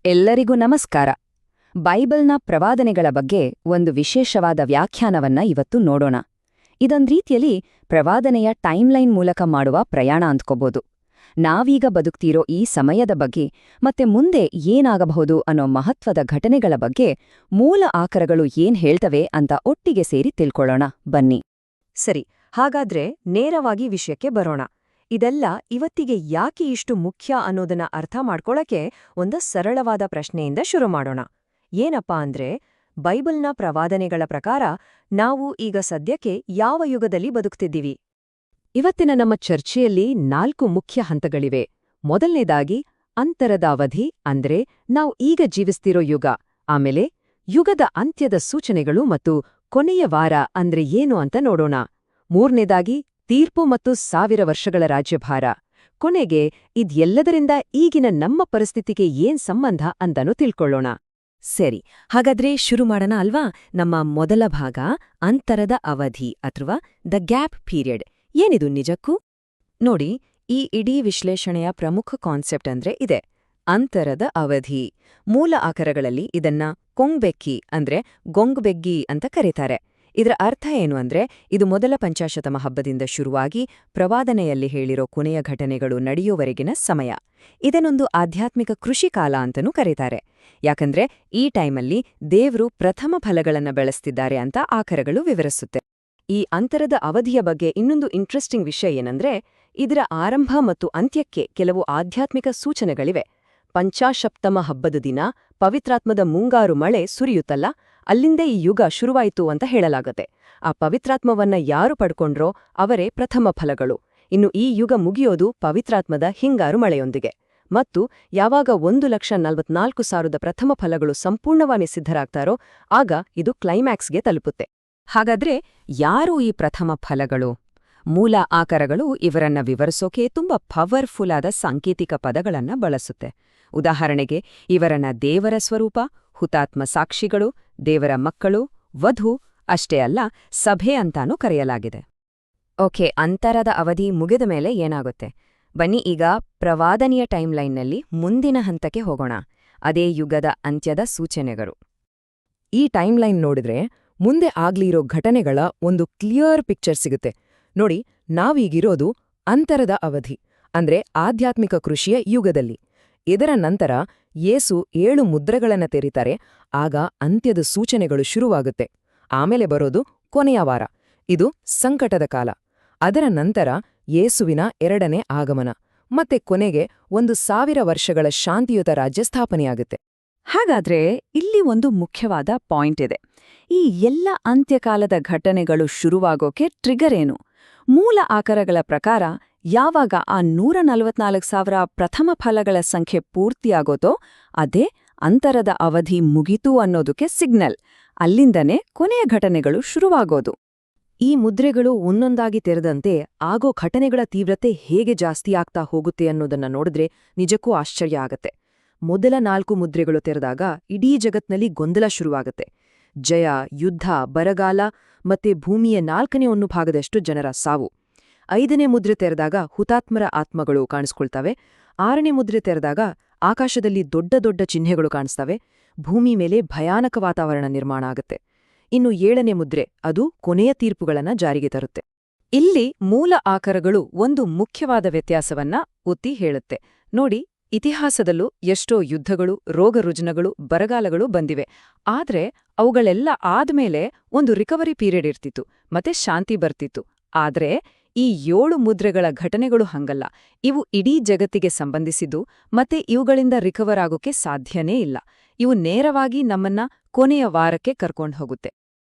ಎಲ್ಲರಿಗೂ ನಮಸ್ಕಾರ. ಬೈಬಲ್ನ ಪ್ರವಾದನೆಗಳ ಬಗ್ಗೆ ಒಂದು ವಿಶೇಷವಾದ ವ್ಯಾಖ್ಯಾನವನ್ನ ಇವತ್ತು ನೋಡೋಣ. ಇದೊಂದ್ ರೀತಿಯಲ್ಲಿ ಪ್ರವಾದನೆಯ ಟೈಮ್ಲೈನ್ ಮೂಲಕ ಮಾಡುವ ಪ್ರಯಾಣ ಅಂದ್ಕೋಬೋದು. ನಾವೀಗ ಬದುಕ್ತಿರೋ ಈ ಸಮಯದ ಬಗ್ಗೆ ಮತ್ತೆ ಮುಂದೆ ಏನಾಗಬಹುದು ಅನ್ನೋ ಮಹತ್ವದ ಘಟನೆಗಳ ಬಗ್ಗೆ ಮೂಲ ಆಕರಗಳು ಏನ್ ಹೇಳ್ತವೆ ಅಂತ ಒಟ್ಟಿಗೆ ಸೇರಿ ತಿಳ್ಕೊಳ್ಳೋಣ ಬನ್ನಿ. ಸರಿ, ಹಾಗಾದ್ರೆ ನೇರವಾಗಿ ವಿಷಯಕ್ಕೆ ಬರೋಣ. ಇದೆಲ್ಲ ಇವತ್ತಿಗೆ ಯಾಕೆ ಇಷ್ಟು ಮುಖ್ಯ ಅನ್ನೋದನ್ನ ಅರ್ಥ ಮಾಡ್ಕೊಳಕ್ಕೆ ಒಂದು ಸರಳವಾದ ಪ್ರಶ್ನೆಯಿಂದ ಶುರು ಮಾಡೋಣ. ಏನಪ್ಪಾ ಅಂದ್ರೆ, ಬೈಬಲ್ನ ಪ್ರವಾದನೆಗಳ ಪ್ರಕಾರ ನಾವು ಈಗ ಸದ್ಯಕ್ಕೆ ಯಾವ ಯುಗದಲ್ಲಿ ಬದುಕ್ತಿದ್ದೀವಿ? ಇವತ್ತಿನ ನಮ್ಮ ಚರ್ಚೆಯಲ್ಲಿ 4 ಮುಖ್ಯ ಹಂತಗಳಿವೆ. ಮೊದಲನೇದಾಗಿ ಅಂತರದ ಅವಧಿ, ಅಂದ್ರೆ ನಾವು ಈಗ ಜೀವಿಸ್ತಿರೋ ಯುಗ. ಆಮೇಲೆ ಯುಗದ ಅಂತ್ಯದ ಸೂಚನೆಗಳು ಮತ್ತು ಕೊನೆಯ ವಾರ ಅಂದ್ರೆ ಏನು ಅಂತ ನೋಡೋಣ. ಮೂರನೇದಾಗಿ ತೀರ್ಪು ಮತ್ತು 1000 ವರ್ಷಗಳ ರಾಜ್ಯಭಾರ. ಕೊನೆಗೆ ಇದೆಲ್ಲದರಿಂದ ಈಗಿನ ನಮ್ಮ ಪರಿಸ್ಥಿತಿಗೆ ಏನ್ ಸಂಬಂಧ ಅಂತನೂ ತಿಳ್ಕೊಳ್ಳೋಣ. ಸರಿ, ಹಾಗಾದ್ರೆ ಶುರು ಮಾಡೋಣ ಅಲ್ವಾ? ನಮ್ಮ ಮೊದಲ ಭಾಗ ಅಂತರದ ಅವಧಿ ಅಥವಾ ದ ಗ್ಯಾಪ್ ಪೀರಿಯಡ್. ಏನಿದು ನಿಜಕ್ಕೂ? ನೋಡಿ, ಈ ಇಡೀ ವಿಶ್ಲೇಷಣೆಯ ಪ್ರಮುಖ ಕಾನ್ಸೆಪ್ಟ್ ಅಂದ್ರೆ ಇದೆ, ಅಂತರದ ಅವಧಿ. ಮೂಲ ಆಕರಗಳಲ್ಲಿ ಇದನ್ನ ಕೊಂಗ್ಬೆಕ್ಕಿ ಅಂದ್ರೆ ಗೊಂಗ್ಬೆಗ್ಗಿ ಅಂತ ಕರೀತಾರೆ. ಇದರ ಅರ್ಥ ಏನು ಅಂದ್ರೆ, ಇದು ಮೊದಲ ಪಂಚಾಶತಮ ಹಬ್ಬದಿಂದ ಶುರುವಾಗಿ ಪ್ರವಾದನೆಯಲ್ಲಿ ಹೇಳಿರೋ ಕೊನೆಯ ಘಟನೆಗಳು ನಡೆಯುವವರೆಗಿನ ಸಮಯ. ಇದನ್ನೊಂದು ಆಧ್ಯಾತ್ಮಿಕ ಕೃಷಿ ಕಾಲ ಅಂತನೂ ಕರೀತಾರೆ. ಯಾಕಂದ್ರೆ ಈ ಟೈಮಲ್ಲಿ ದೇವ್ರು ಪ್ರಥಮ ಫಲಗಳನ್ನ ಬೆಳೆಸ್ತಿದ್ದಾರೆ ಅಂತ ಆಕರಗಳು ವಿವರಿಸುತ್ತೆ. ಈ ಅಂತರದ ಅವಧಿಯ ಬಗ್ಗೆ ಇನ್ನೊಂದು ಇಂಟ್ರೆಸ್ಟಿಂಗ್ ವಿಷಯ ಏನಂದ್ರೆ, ಇದರ ಆರಂಭ ಮತ್ತು ಅಂತ್ಯಕ್ಕೆ ಕೆಲವು ಆಧ್ಯಾತ್ಮಿಕ ಸೂಚನೆಗಳಿವೆ. ಪಂಚಾಶಪ್ತಮ ಹಬ್ಬದ ದಿನ ಪವಿತ್ರಾತ್ಮದ ಮುಂಗಾರು ಮಳೆ ಸುರಿಯುತ್ತಲ್ಲ, ಅಲ್ಲಿಂದೇ ಈ ಯುಗ ಶುರುವಾಯಿತು ಅಂತ ಹೇಳಲಾಗತ್ತೆ. ಆ ಪವಿತ್ರಾತ್ಮವನ್ನ ಯಾರು ಪಡ್ಕೊಂಡ್ರೋ ಅವರೇ ಪ್ರಥಮ ಫಲಗಳು. ಇನ್ನು ಈ ಯುಗ ಮುಗಿಯೋದು ಪವಿತ್ರಾತ್ಮದ ಹಿಂಗಾರು ಮಳೆಯೊಂದಿಗೆ. ಮತ್ತು ಯಾವಾಗ 1,44,000 ಪ್ರಥಮ ಫಲಗಳು ಸಂಪೂರ್ಣವಾಗಿ ಸಿದ್ಧರಾಗ್ತಾರೋ ಆಗ ಇದು ಕ್ಲೈಮ್ಯಾಕ್ಸ್ಗೆ ತಲುಪುತ್ತೆ. ಹಾಗಾದ್ರೆ ಯಾರು ಈ ಪ್ರಥಮ ಫಲಗಳು? ಮೂಲ ಆಕರಗಳು ಇವರನ್ನ ವಿವರಿಸೋಕೆ ತುಂಬಾ ಪವರ್ಫುಲ್ ಆದ ಸಾಂಕೇತಿಕ ಪದಗಳನ್ನ ಬಳಸುತ್ತೆ. ಉದಾಹರಣೆಗೆ, ಇವರನ್ನ ದೇವರ ಸ್ವರೂಪ, ಹುತಾತ್ಮ ಸಾಕ್ಷಿಗಳು, ದೇವರ ಮಕ್ಕಳು, ವಧು, ಅಷ್ಟೇ ಅಲ್ಲ ಸಭೆ ಅಂತಾನೂ ಕರೆಯಲಾಗಿದೆ. ಓಕೆ, ಅಂತರದ ಅವಧಿ ಮುಗಿದ ಮೇಲೆ ಏನಾಗುತ್ತೆ? ಬನ್ನಿ ಈಗ ಪ್ರವಾದನೆಯ ಟೈಮ್ಲೈನ್ನಲ್ಲಿ ಮುಂದಿನ ಹಂತಕ್ಕೆ ಹೋಗೋಣ. ಅದೇ ಯುಗದ ಅಂತ್ಯದ ಸೂಚನೆಗಳು. ಈ ಟೈಮ್ಲೈನ್ ನೋಡಿದ್ರೆ ಮುಂದೆ ಆಗ್ಲಿರೋ ಘಟನೆಗಳ ಒಂದು ಕ್ಲಿಯರ್ ಪಿಕ್ಚರ್ ಸಿಗುತ್ತೆ. ನೋಡಿ, ನಾವೀಗಿರೋದು ಅಂತರದ ಅವಧಿ, ಅಂದ್ರೆ ಆಧ್ಯಾತ್ಮಿಕ ಕೃಷಿಯ ಯುಗದಲ್ಲಿ. ಇದರ ನಂತರ ಯೇಸು 7 ಮುದ್ರೆಗಳನ್ನ ತೆರೀತಾರೆ. ಆಗ ಅಂತ್ಯದ ಸೂಚನೆಗಳು ಶುರುವಾಗುತ್ತೆ. ಆಮೇಲೆ ಬರೋದು ಕೊನೆಯ ವಾರ, ಇದು ಸಂಕಟದ ಕಾಲ. ಅದರ ನಂತರ ಯೇಸುವಿನ 2ನೇ ಆಗಮನ, ಮತ್ತೆ ಕೊನೆಗೆ 1000 ವರ್ಷಗಳ ಶಾಂತಿಯುತ ರಾಜ್ಯ ಸ್ಥಾಪನೆಯಾಗುತ್ತೆ. ಹಾಗಾದ್ರೆ ಇಲ್ಲಿ ಒಂದು ಮುಖ್ಯವಾದ ಪಾಯಿಂಟ್ ಇದೆ. ಈ ಎಲ್ಲ ಅಂತ್ಯಕಾಲದ ಘಟನೆಗಳು ಶುರುವಾಗೋಕೆ ಟ್ರಿಗರ್ ಏನು? ಮೂಲ ಆಕರಗಳ ಪ್ರಕಾರ ಯಾವಾಗ ಆ 144,000 ಪ್ರಥಮ ಫಲಗಳ ಸಂಖ್ಯೆ ಪೂರ್ತಿಯಾಗೋತೋ ಅದೇ ಅಂತರದ ಅವಧಿ ಮುಗೀತು ಅನ್ನೋದಕ್ಕೆ ಸಿಗ್ನಲ್. ಅಲ್ಲಿಂದನೇ ಕೊನೆಯ ಘಟನೆಗಳು ಶುರುವಾಗೋದು. ಈ ಮುದ್ರೆಗಳು ಒಂದೊಂದಾಗಿ ತೆರೆದಂತೆ ಆಗೋ ಘಟನೆಗಳ ತೀವ್ರತೆ ಹೇಗೆ ಜಾಸ್ತಿ ಆಗ್ತಾ ಹೋಗುತ್ತೆ ಅನ್ನೋದನ್ನ ನೋಡಿದ್ರೆ ನಿಜಕ್ಕೂ ಆಶ್ಚರ್ಯ ಆಗತ್ತೆ. ಮೊದಲ 4 ಮುದ್ರೆಗಳು ತೆರೆದಾಗ ಇಡೀ ಜಗತ್ನಲ್ಲಿ ಗೊಂದಲ ಶುರುವಾಗತ್ತೆ. ಜಯ, ಯುದ್ಧ, ಬರಗಾಲ ಮತ್ತೆ ಭೂಮಿಯ 4ನೇ ಭಾಗದಷ್ಟು ಜನರ ಸಾವು. 5ನೇ ಮುದ್ರೆ ತೆರೆದಾಗ ಹುತಾತ್ಮರ ಆತ್ಮಗಳು ಕಾಣಿಸ್ಕೊಳ್ತವೆ. 6ನೇ ಮುದ್ರೆ ತೆರೆದಾಗ ಆಕಾಶದಲ್ಲಿ ದೊಡ್ಡ ದೊಡ್ಡ ಚಿಹ್ನೆಗಳು ಕಾಣಿಸ್ತವೆ. ಭೂಮಿ ಮೇಲೆ ಭಯಾನಕ ವಾತಾವರಣ ನಿರ್ಮಾಣ ಆಗುತ್ತೆ. ಇನ್ನು 7ನೇ ಮುದ್ರೆ, ಅದು ಕೊನೆಯ ತೀರ್ಪುಗಳನ್ನ ಜಾರಿಗೆ ತರುತ್ತೆ. ಇಲ್ಲಿ ಮೂಲ ಆಕರಗಳು ಒಂದು ಮುಖ್ಯವಾದ ವ್ಯತ್ಯಾಸವನ್ನ ಒತ್ತಿ ಹೇಳುತ್ತೆ. ನೋಡಿ, ಇತಿಹಾಸದಲ್ಲೂ ಎಷ್ಟೋ ಯುದ್ಧಗಳು, ರೋಗರುಜಿನಗಳು, ಬರಗಾಲಗಳು ಬಂದಿವೆ. ಆದ್ರೆ ಅವುಗಳೆಲ್ಲ ಆದ್ಮೇಲೆ ಒಂದು ರಿಕವರಿ ಪೀರಿಯಡ್ ಇರ್ತಿತ್ತು, ಮತ್ತೆ ಶಾಂತಿ ಬರ್ತಿತ್ತು. ಆದ್ರೆ ಈ 7 ಮುದ್ರೆಗಳ ಘಟನೆಗಳು ಹಂಗಲ್ಲ. ಇವು ಇಡೀ ಜಗತ್ತಿಗೆ ಸಂಬಂಧಿಸಿದ್ದು, ಮತ್ತೆ ಇವುಗಳಿಂದ ರಿಕವರ್ ಆಗೋಕೆ ಸಾಧ್ಯನೇ ಇಲ್ಲ. ಇವು ನೇರವಾಗಿ ನಮ್ಮನ್ನ ಕೊನೆಯ ವಾರಕ್ಕೆ ಕರ್ಕೊಂಡು ಹೋಗುತ್ತೆ.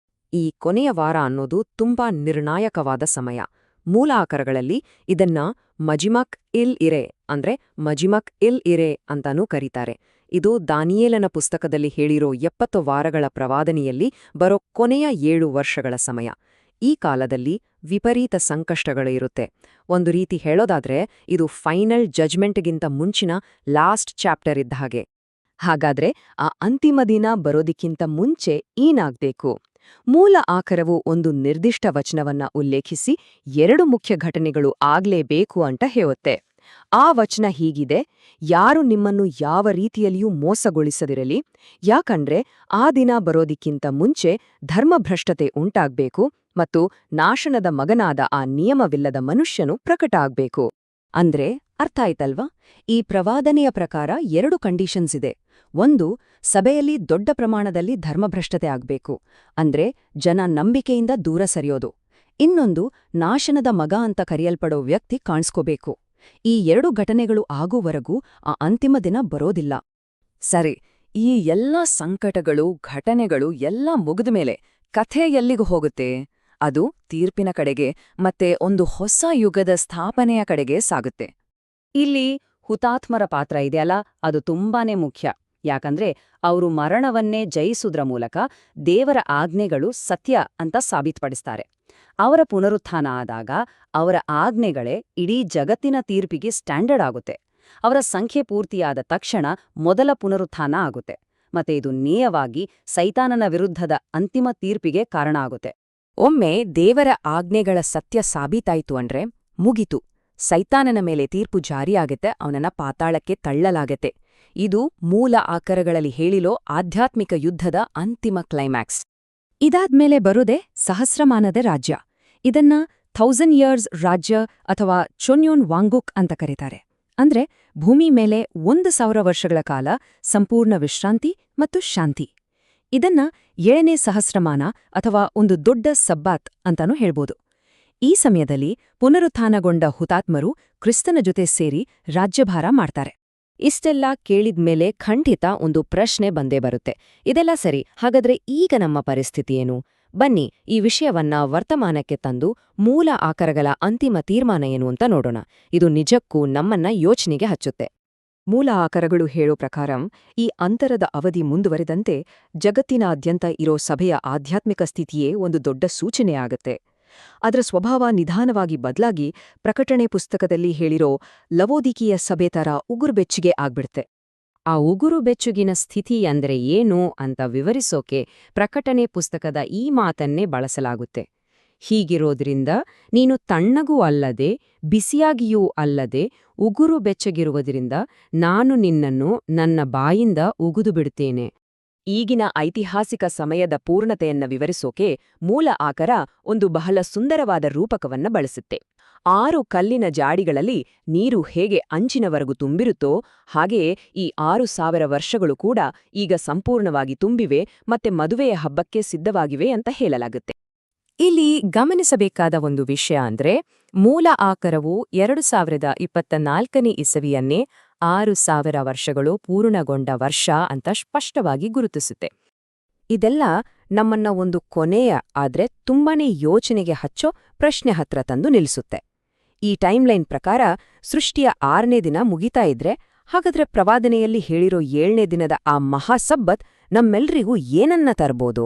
ಈ ಕೊನೆಯ ವಾರ ಅನ್ನೋದು ತುಂಬಾ ನಿರ್ಣಾಯಕವಾದ ಸಮಯ. ಮೂಲ ಆಕರಗಳಲ್ಲಿ ಇದನ್ನ ಮಜಿಮಕ್ ಇಲ್ ಇರೆ ಅಂದ್ರೆ ಮಜಿಮಕ್ ಇಲ್ ಇರೆ ಅಂತಾನೂ ಕರೀತಾರೆ. ಇದು ದಾನಿಯೇಲನ ಪುಸ್ತಕದಲ್ಲಿ ಹೇಳಿರೋ 70 ವಾರಗಳ ಪ್ರವಾದನೆಯಲ್ಲಿ ಬರೋ ಕೊನೆಯ 7 ವರ್ಷಗಳ ಸಮಯ. ಈ ಕಾಲದಲ್ಲಿ ವಿಪರೀತ ಸಂಕಷ್ಟಗಳಿರುತ್ತೆ. ಒಂದು ರೀತಿ ಹೇಳೋದಾದ್ರೆ ಇದು ಫೈನಲ್ ಜಜ್ಮೆಂಟ್ಗಿಂತ ಮುಂಚಿನ ಲಾಸ್ಟ್ ಚಾಪ್ಟರ್ ಇದ್ದ ಹಾಗೆ. ಹಾಗಾದ್ರೆ ಆ ಅಂತಿಮ ದಿನ ಬರೋದಿಕ್ಕಿಂತ ಮುಂಚೆ ಏನಾಗ್ಬೇಕು? ಮೂಲ ಆಕರವು ಒಂದು ನಿರ್ದಿಷ್ಟ ವಚನವನ್ನ ಉಲ್ಲೇಖಿಸಿ 2 ಮುಖ್ಯ ಘಟನೆಗಳು ಆಗ್ಲೇಬೇಕು ಅಂತ ಹೇಳುತ್ತೆ. ಆ ವಚನ ಹೀಗಿದೆ: ಯಾರು ನಿಮ್ಮನ್ನು ಯಾವ ರೀತಿಯಲ್ಲಿಯೂ ಮೋಸಗೊಳಿಸದಿರಲಿ, ಯಾಕಂದ್ರೆ ಆ ದಿನ ಬರೋದಿಕ್ಕಿಂತ ಮುಂಚೆ ಧರ್ಮಭ್ರಷ್ಟತೆ ಉಂಟಾಗ್ಬೇಕು ಮತ್ತು ನಾಶನದ ಮಗನಾದ ಆ ನಿಯಮವಿಲ್ಲದ ಮನುಷ್ಯನು ಪ್ರಕಟ ಆಗ್ಬೇಕು. ಅಂದ್ರೆ ಅರ್ಥ ಆಯ್ತಲ್ವಾ? ಈ ಪ್ರವಾದನೆಯ ಪ್ರಕಾರ 2 ಕಂಡೀಷನ್ಸ್ ಇದೆ. ಒಂದು, ಸಭೆಯಲ್ಲಿ ದೊಡ್ಡ ಪ್ರಮಾಣದಲ್ಲಿ ಧರ್ಮಭ್ರಷ್ಟತೆ ಆಗ್ಬೇಕು, ಅಂದ್ರೆ ಜನ ನಂಬಿಕೆಯಿಂದ ದೂರ ಸರಿಯೋದು. ಇನ್ನೊಂದು, ನಾಶನದ ಮಗ ಅಂತ ಕರೆಯಲ್ಪಡೋ ವ್ಯಕ್ತಿ ಕಾಣಿಸ್ಕೋಬೇಕು. ಈ 2 ಘಟನೆಗಳು ಆಗುವವರೆಗೂ ಆ ಅಂತಿಮ ದಿನ ಬರೋದಿಲ್ಲ. ಸರಿ, ಈ ಎಲ್ಲ ಸಂಕಟಗಳು, ಘಟನೆಗಳು ಎಲ್ಲ ಮುಗಿದ್ಮೇಲೆ ಕಥೆ ಎಲ್ಲಿಗೂ ಹೋಗುತ್ತೆ? ಅದು ತೀರ್ಪಿನ ಕಡೆಗೆ ಮತ್ತೆ ಒಂದು ಹೊಸ ಯುಗದ ಸ್ಥಾಪನೆಯ ಕಡೆಗೆ ಸಾಗುತ್ತೆ. ಇಲ್ಲಿ ಹುತಾತ್ಮರ ಪಾತ್ರ ಇದೆಯಲ್ಲ, ಅದು ತುಂಬಾನೇ ಮುಖ್ಯ. ಯಾಕಂದ್ರೆ ಅವರು ಮರಣವನ್ನೇ ಜಯಿಸುವುದರ ಮೂಲಕ ದೇವರ ಆಜ್ಞೆಗಳು ಸತ್ಯ ಅಂತ ಸಾಬೀತುಪಡಿಸ್ತಾರೆ. ಅವರ ಪುನರುತ್ಥಾನ ಆದಾಗ ಅವರ ಆಜ್ಞೆಗಳೇ ಇಡೀ ಜಗತ್ತಿನ ತೀರ್ಪಿಗೆ ಸ್ಟ್ಯಾಂಡರ್ಡ್ ಆಗುತ್ತೆ. ಅವರ ಸಂಖ್ಯೆ ಪೂರ್ತಿಯಾದ ತಕ್ಷಣ ಮೊದಲ ಪುನರುತ್ಥಾನ ಆಗುತ್ತೆ. ಮತ್ತೆ ಇದು ನೇರವಾಗಿ ಸೈತಾನನ ವಿರುದ್ಧದ ಅಂತಿಮ ತೀರ್ಪಿಗೆ ಕಾರಣ ಆಗುತ್ತೆ. ಒಮ್ಮೆ ದೇವರ ಆಜ್ಞೆಗಳ ಸತ್ಯ ಸಾಬೀತಾಯ್ತು ಅಂದ್ರೆ ಮುಗಿತು. ಸೈತಾನನ ಮೇಲೆ ತೀರ್ಪು ಜಾರಿಯಾಗತ್ತೆ, ಅವನನ್ನ ಪಾತಾಳಕ್ಕೆ ತಳ್ಳಲಾಗತ್ತೆ. ಇದು ಮೂಲ ಆಕರಗಳಲ್ಲಿ ಹೇಳಿಲೋ ಆಧ್ಯಾತ್ಮಿಕ ಯುದ್ಧದ ಅಂತಿಮ ಕ್ಲೈಮ್ಯಾಕ್ಸ್. ಇದಾದ್ಮೇಲೆ ಬರೋದೇ ಸಹಸ್ರಮಾನದ ರಾಜ್ಯ. ಇದನ್ನ 1000 ಇಯರ್ಸ್ ರಾಜ್ಯ ಅಥವಾ ಚೊನ್ಯೋನ್ ವಾಂಗುಕ್ ಅಂತ ಕರೀತಾರೆ. ಅಂದ್ರೆ ಭೂಮಿ ಮೇಲೆ 1000 ವರ್ಷಗಳ ಕಾಲ ಸಂಪೂರ್ಣ ವಿಶ್ರಾಂತಿ ಮತ್ತು ಶಾಂತಿ. ಇದನ್ನ 7ನೇ ಸಹಸ್ರಮಾನ ಅಥವಾ ಒಂದು ದೊಡ್ಡ ಸಬ್ಬಾತ್ ಅಂತಾನೂ ಹೇಳ್ಬೋದು. ಈ ಸಮಯದಲ್ಲಿ ಪುನರುತ್ಥಾನಗೊಂಡ ಹುತಾತ್ಮರು ಕ್ರಿಸ್ತನ ಜೊತೆ ಸೇರಿ ರಾಜ್ಯಭಾರ ಮಾಡ್ತಾರೆ. ಇಷ್ಟೆಲ್ಲ ಕೇಳಿದ್ಮೇಲೆ ಖಂಡಿತ ಒಂದು ಪ್ರಶ್ನೆ ಬಂದೇ ಬರುತ್ತೆ. ಇದೆಲ್ಲ ಸರಿ, ಹಾಗಾದ್ರೆ ಈಗ ನಮ್ಮ ಪರಿಸ್ಥಿತಿ ಏನು? ಬನ್ನಿ ಈ ವಿಷಯವನ್ನ ವರ್ತಮಾನಕ್ಕೆ ತಂದು ಮೂಲ ಆಕರಗಳ ಅಂತಿಮ ತೀರ್ಮಾನ ಏನು ಅಂತ ನೋಡೋಣ. ಇದು ನಿಜಕ್ಕೂ ನಮ್ಮನ್ನ ಯೋಚನೆಗೆ ಹಚ್ಚುತ್ತೆ. ಮೂಲ ಆಕರಗಳು ಹೇಳೋ ಪ್ರಕಾರ ಈ ಅಂತರದ ಅವಧಿ ಮುಂದುವರೆದಂತೆ ಜಗತ್ತಿನಾದ್ಯಂತ ಇರೋ ಸಭೆಯ ಆಧ್ಯಾತ್ಮಿಕ ಸ್ಥಿತಿಯೇ ಒಂದು ದೊಡ್ಡ ಸೂಚನೆಯಾಗತ್ತೆ. ಅದರ ಸ್ವಭಾವ ನಿಧಾನವಾಗಿ ಬದಲಾಗಿ ಪ್ರಕಟಣೆ ಪುಸ್ತಕದಲ್ಲಿ ಹೇಳಿರೋ ಲವೋದಿಕೀಯ ಸಭೆ ಥರ ಉಗುರುಬೆಚ್ಚಗೆ ಆಗ್ಬಿಡುತ್ತೆ. ಆ ಉಗುರು ಬೆಚ್ಚುಗಿನ ಸ್ಥಿತಿ ಅಂದ್ರೆ ಏನು ಅಂತ ವಿವರಿಸೋಕೆ ಪ್ರಕಟಣೆ ಪುಸ್ತಕದ ಈ ಮಾತನ್ನೇ ಬಳಸಲಾಗುತ್ತೆ. ಹೀಗಿರೋದ್ರಿಂದ ನೀನು ತಣ್ಣಗೂ ಅಲ್ಲದೆ ಬಿಸಿಯಾಗಿಯೂ ಅಲ್ಲದೆ ಉಗುರು ಬೆಚ್ಚಗಿರುವುದರಿಂದ ನಾನು ನಿನ್ನನ್ನು ನನ್ನ ಬಾಯಿಂದ ಉಗಿದು ಬಿಡುತ್ತೇನೆ. ಈಗಿನ ಐತಿಹಾಸಿಕ ಸಮಯದ ಪೂರ್ಣತೆಯನ್ನ ವಿವರಿಸೋಕೆ ಮೂಲ ಆಕರ ಒಂದು ಬಹಳ ಸುಂದರವಾದ ರೂಪಕವನ್ನ ಬಳಸುತ್ತೆ. 6 ಕಲ್ಲಿನ ಜಾಡಿಗಳಲ್ಲಿ ನೀರು ಹೇಗೆ ಅಂಚಿನವರೆಗೂ ತುಂಬಿರುತ್ತೋ ಹಾಗೆಯೇ ಈ 6000 ವರ್ಷಗಳು ಕೂಡ ಈಗ ಸಂಪೂರ್ಣವಾಗಿ ತುಂಬಿವೆ ಮತ್ತೆ ಮದುವೆಯ ಹಬ್ಬಕ್ಕೆ ಸಿದ್ಧವಾಗಿವೆ ಅಂತ ಹೇಳಲಾಗುತ್ತೆ. ಇಲ್ಲಿ ಗಮನಿಸಬೇಕಾದ ಒಂದು ವಿಷಯ ಅಂದ್ರೆ ಮೂಲ ಆಕರವು 2024ನೇ ಇಸವಿಯನ್ನೇ 6000 ವರ್ಷಗಳು ಪೂರ್ಣಗೊಂಡ ವರ್ಷ ಅಂತ ಸ್ಪಷ್ಟವಾಗಿ ಗುರುತಿಸುತ್ತೆ. ಇದೆಲ್ಲ ನಮ್ಮನ್ನ ಒಂದು ಕೊನೆಯ ಆದ್ರೆ ತುಂಬಾನೇ ಯೋಚನೆಗೆ ಹಚ್ಚೋ ಪ್ರಶ್ನೆ ಹತ್ರ ತಂದು ನಿಲ್ಲಿಸುತ್ತೆ. ಈ ಟೈಮ್ಲೈನ್ ಪ್ರಕಾರ ಸೃಷ್ಟಿಯ 6ನೇ ದಿನ ಮುಗಿತಾ ಇದ್ರೆ ಹಾಗಾದ್ರೆ ಪ್ರವಾದನೆಯಲ್ಲಿ ಹೇಳಿರೋ 7ನೇ ದಿನದ ಆ ಮಹಾಸಬ್ಬತ್ ನಮ್ಮೆಲ್ರಿಗೂ ಏನನ್ನ ತರ್ಬೋದು?